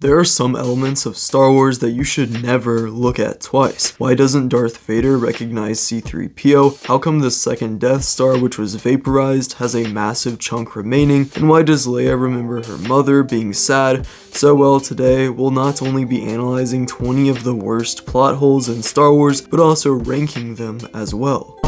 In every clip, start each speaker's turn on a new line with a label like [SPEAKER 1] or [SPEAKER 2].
[SPEAKER 1] There are some elements of Star Wars that you should never look at twice. Why doesn't Darth Vader recognize C-3PO? How come the second Death Star, which was vaporized, has a massive chunk remaining? And why does Leia remember her mother being sad? So well, today we'll not only be analyzing 20 of the worst plot holes in Star Wars, but also ranking them as well.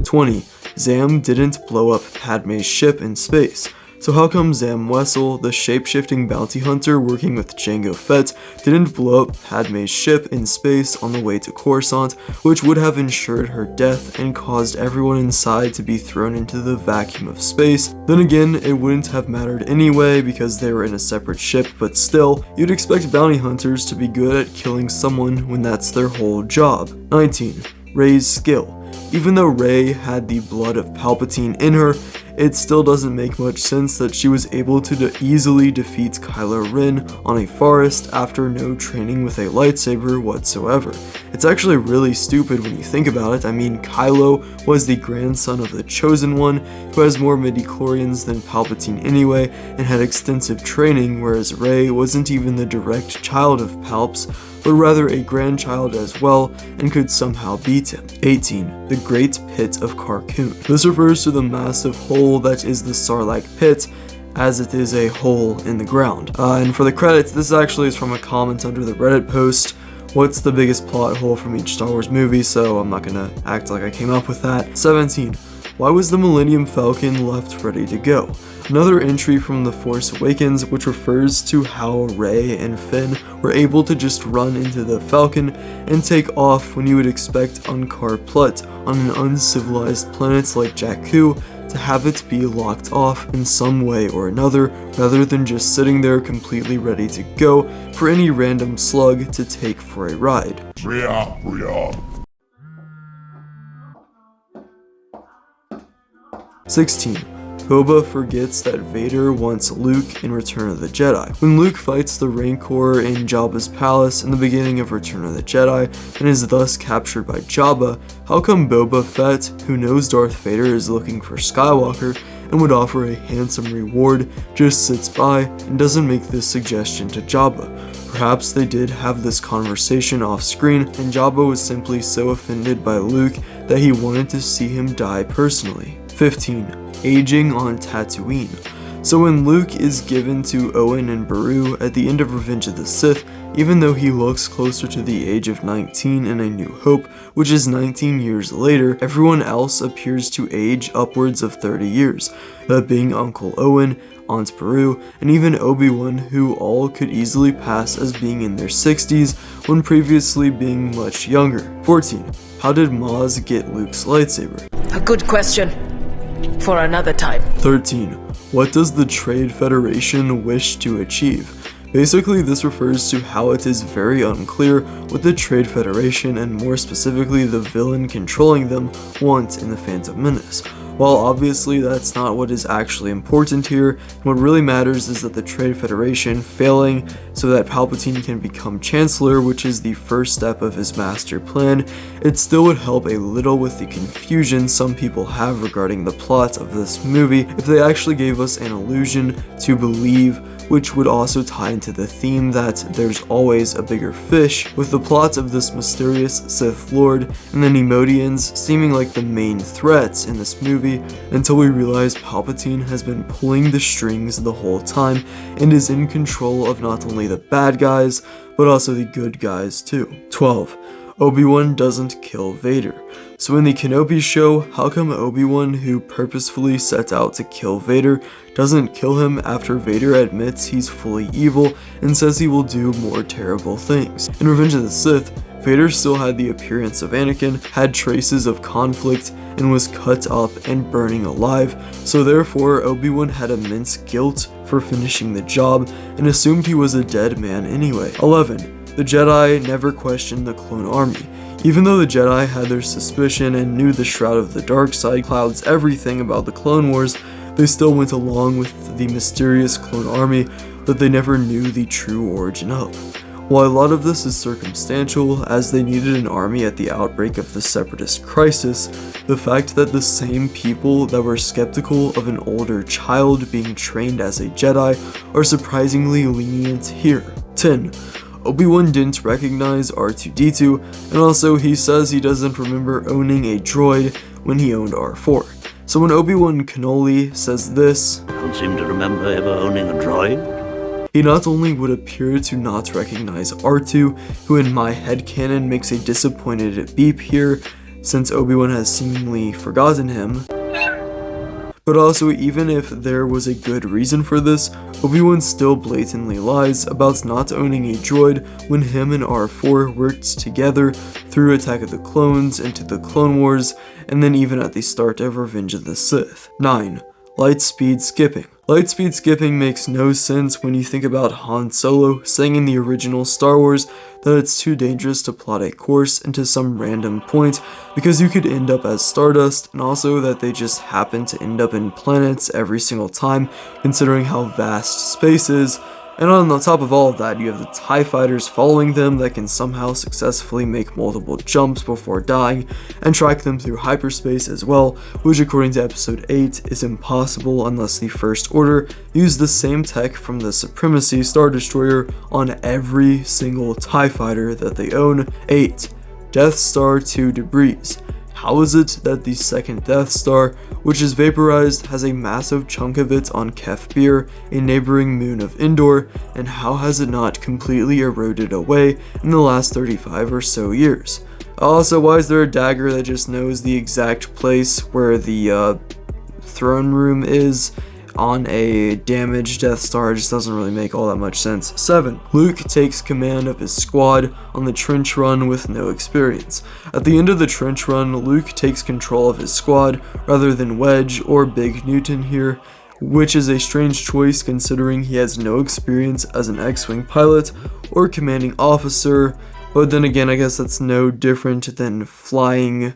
[SPEAKER 1] 20. Zam didn't blow up Padme's ship in space. So how come Zam Wesell, the shape-shifting bounty hunter working with Jango Fett, didn't blow up Padme's ship in space on the way to Coruscant, which would have ensured her death and caused everyone inside to be thrown into the vacuum of space? Then again, it wouldn't have mattered anyway because they were in a separate ship, but still, you'd expect bounty hunters to be good at killing someone when that's their whole job. 19. Rey's skill. Even though Rey had the blood of Palpatine in her, it still doesn't make much sense that she was able to easily defeat Kylo Ren on a forest after no training with a lightsaber whatsoever. It's actually really stupid when you think about it. I mean, Kylo was the grandson of the Chosen One, who has more midichlorians than Palpatine anyway, and had extensive training, whereas Rey wasn't even the direct child of Palps, but rather a grandchild as well, and could somehow beat him. 18. The Great Pit of Carkoon. This refers to the massive hole that is the Sarlacc pit, as it is a hole in the ground. And for the credits, this actually is from a comment under the Reddit post. What's the biggest plot hole from each Star Wars movie? So I'm not gonna act like I came up with that. 17. Why was the Millennium Falcon left ready to go? Another entry from The Force Awakens, which refers to how Rey and Finn were able to just run into the Falcon and take off when you would expect Unkar Plutt on an uncivilized planet like Jakku to have it be locked off in some way or another, rather than just sitting there completely ready to go for any random slug to take for a ride. 16. Boba forgets that Vader wants Luke in Return of the Jedi. When Luke fights the Rancor in Jabba's palace in the beginning of Return of the Jedi and is thus captured by Jabba, how come Boba Fett, who knows Darth Vader is looking for Skywalker and would offer a handsome reward, just sits by and doesn't make this suggestion to Jabba? Perhaps they did have this conversation off screen and Jabba was simply so offended by Luke that he wanted to see him die personally. 15. Aging on Tatooine. So when Luke is given to Owen and Beru at the end of Revenge of the Sith, even though he looks closer to the age of 19 in A New Hope, which is 19 years later, everyone else appears to age upwards of 30 years, that being Uncle Owen, Aunt Beru, and even Obi-Wan, who all could easily pass as being in their 60s when previously being much younger. 14. How did Maz get Luke's lightsaber?
[SPEAKER 2] A good question. For another time.
[SPEAKER 1] 13. What does the Trade Federation wish to achieve? Basically, this refers to how it is very unclear what the Trade Federation, and more specifically the villain controlling them, want in The Phantom Menace. While obviously that's not what is actually important here, what really matters is that the Trade Federation failing so that Palpatine can become Chancellor, which is the first step of his master plan, it still would help a little with the confusion some people have regarding the plot of this movie if they actually gave us an illusion to believe, which would also tie into the theme that there's always a bigger fish, with the plot of this mysterious Sith Lord and the Neimoidians seeming like the main threats in this movie, until we realize Palpatine has been pulling the strings the whole time and is in control of not only the bad guys, but also the good guys too. 12. Obi-Wan doesn't kill Vader. So in the Kenobi show, how come Obi-Wan, who purposefully set out to kill Vader, doesn't kill him after Vader admits he's fully evil and says he will do more terrible things? In Revenge of the Sith, Vader still had the appearance of Anakin, had traces of conflict, and was cut up and burning alive, so therefore Obi-Wan had immense guilt for finishing the job and assumed he was a dead man anyway. 11. The Jedi never questioned the clone army. Even though the Jedi had their suspicion and knew the Shroud of the Dark Side clouds everything about the Clone Wars, they still went along with the mysterious clone army that they never knew the true origin of. While a lot of this is circumstantial, as they needed an army at the outbreak of the Separatist crisis, the fact that the same people that were skeptical of an older child being trained as a Jedi are surprisingly lenient here. 10. Obi-Wan didn't recognize R2-D2, and also he says he doesn't remember owning a droid when he owned R4. So when Obi-Wan Kenobi says this,
[SPEAKER 3] I don't seem to remember ever owning a droid.
[SPEAKER 1] He not only would appear to not recognize R2, who in my headcanon makes a disappointed beep here, since Obi-Wan has seemingly forgotten him, but also even if there was a good reason for this, Obi-Wan still blatantly lies about not owning a droid when him and R4 worked together through Attack of the Clones into the Clone Wars, and then even at the start of Revenge of the Sith. 9. Lightspeed skipping. Lightspeed skipping makes no sense when you think about Han Solo saying in the original Star Wars that it's too dangerous to plot a course into some random point because you could end up as Stardust, and also that they just happen to end up in planets every single time considering how vast space is. And on the top of all of that, you have the TIE fighters following them that can somehow successfully make multiple jumps before dying and track them through hyperspace as well, which according to episode 8 is impossible unless the First Order used the same tech from the Supremacy Star Destroyer on every single TIE fighter that they own. 8. Death Star to debris. How is it that the second Death Star, which is vaporized, has a massive chunk of it on Kef Bir, a neighboring moon of Endor, and how has it not completely eroded away in the last 35 or so years? Also, why is there a dagger that just knows the exact place where the throne room is on a damaged Death Star? It just doesn't really make all that much sense. 7. Luke takes command of his squad on the trench run with no experience. At the end of the trench run, Luke takes control of his squad rather than Wedge or Big Newton here, which is a strange choice considering he has no experience as an X-Wing pilot or commanding officer, but then again I guess that's no different than flying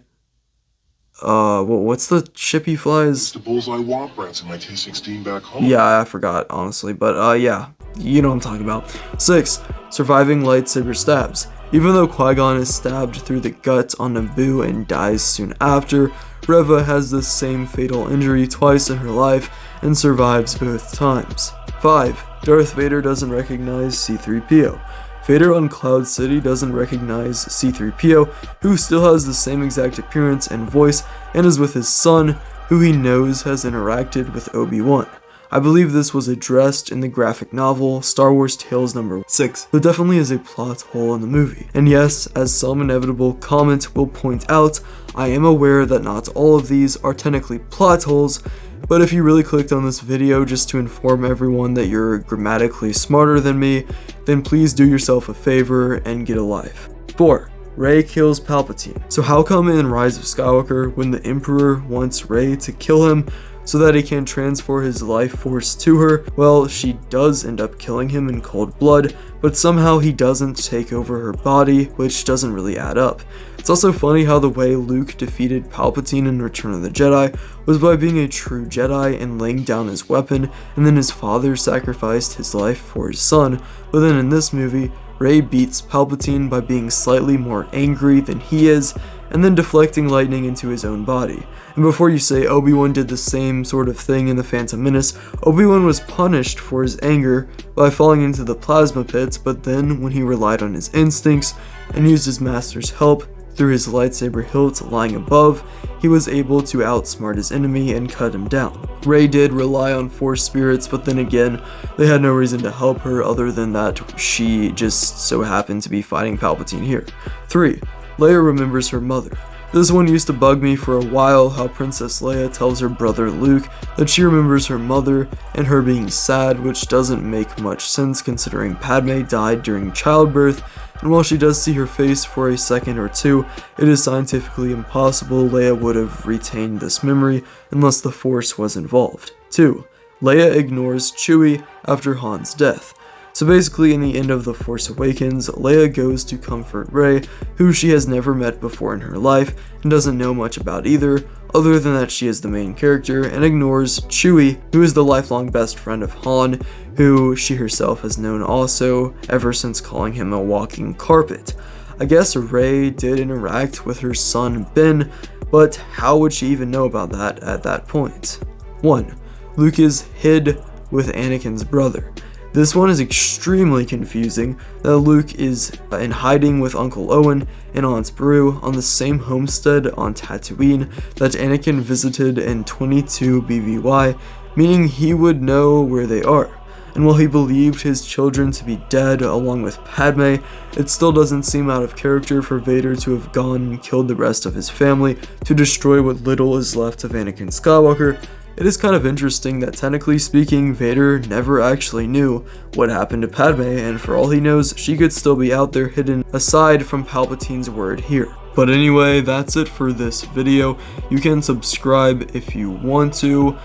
[SPEAKER 1] what's the ship he flies?
[SPEAKER 4] It's the Bullseye Womp Rats in my T-16 back home.
[SPEAKER 1] Yeah, I forgot, honestly, but yeah, you know what I'm talking about. 6. Surviving lightsaber stabs. Even though Qui-Gon is stabbed through the gut on Naboo and dies soon after, Reva has the same fatal injury twice in her life and survives both times. 5. Darth Vader doesn't recognize C-3PO. Vader on Cloud City doesn't recognize C-3PO, who still has the same exact appearance and voice, and is with his son, who he knows has interacted with Obi-Wan. I believe this was addressed in the graphic novel Star Wars Tales No. 6. There definitely is a plot hole in the movie. And yes, as some inevitable comment will point out, I am aware that not all of these are technically plot holes, but if you really clicked on this video just to inform everyone that you're grammatically smarter than me, then please do yourself a favor and get a life. 4. Rey kills Palpatine. So how come in Rise of Skywalker, when the Emperor wants Rey to kill him so that he can transfer his life force to her, well, she does end up killing him in cold blood, but somehow he doesn't take over her body, which doesn't really add up. It's also funny how the way Luke defeated Palpatine in Return of the Jedi was by being a true Jedi and laying down his weapon, and then his father sacrificed his life for his son, but then in this movie, Rey beats Palpatine by being slightly more angry than he is, and then deflecting lightning into his own body. And before you say Obi-Wan did the same sort of thing in The Phantom Menace, Obi-Wan was punished for his anger by falling into the plasma pits, but then when he relied on his instincts and used his master's help through his lightsaber hilt lying above, he was able to outsmart his enemy and cut him down. Rey did rely on Force spirits, but then again, they had no reason to help her other than that she just so happened to be fighting Palpatine here. 3. Leia remembers her mother. This one used to bug me for a while, how Princess Leia tells her brother Luke that she remembers her mother and her being sad, which doesn't make much sense considering Padme died during childbirth, and while she does see her face for a second or two, it is scientifically impossible Leia would have retained this memory unless the Force was involved. 2. Leia ignores Chewie after Han's death. So basically, in the end of The Force Awakens, Leia goes to comfort Rey, who she has never met before in her life and doesn't know much about either, other than that she is the main character, and ignores Chewie, who is the lifelong best friend of Han, who she herself has known also ever since calling him a walking carpet. I guess Rey did interact with her son Ben, but how would she even know about that at that point? 1. Luke is hid with Anakin's brother. This one is extremely confusing, that Luke is in hiding with Uncle Owen and Aunt Beru on the same homestead on Tatooine that Anakin visited in 22 BVY, meaning he would know where they are. And while he believed his children to be dead along with Padme, it still doesn't seem out of character for Vader to have gone and killed the rest of his family to destroy what little is left of Anakin Skywalker. It is kind of interesting that technically speaking, Vader never actually knew what happened to Padme, and for all he knows, she could still be out there hidden aside from Palpatine's word here. But anyway, that's it for this video. You can subscribe if you want to.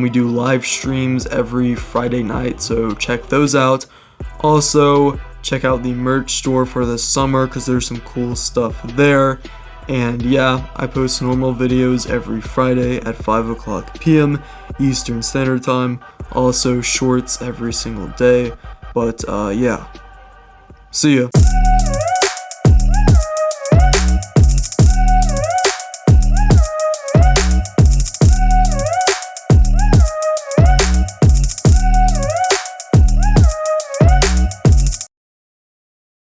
[SPEAKER 1] We do live streams every Friday night, so check those out. Also, check out the merch store for the summer because there's some cool stuff there. And yeah, I post normal videos every Friday at 5 p.m. Eastern Standard Time. Also shorts every single day. But yeah, see ya.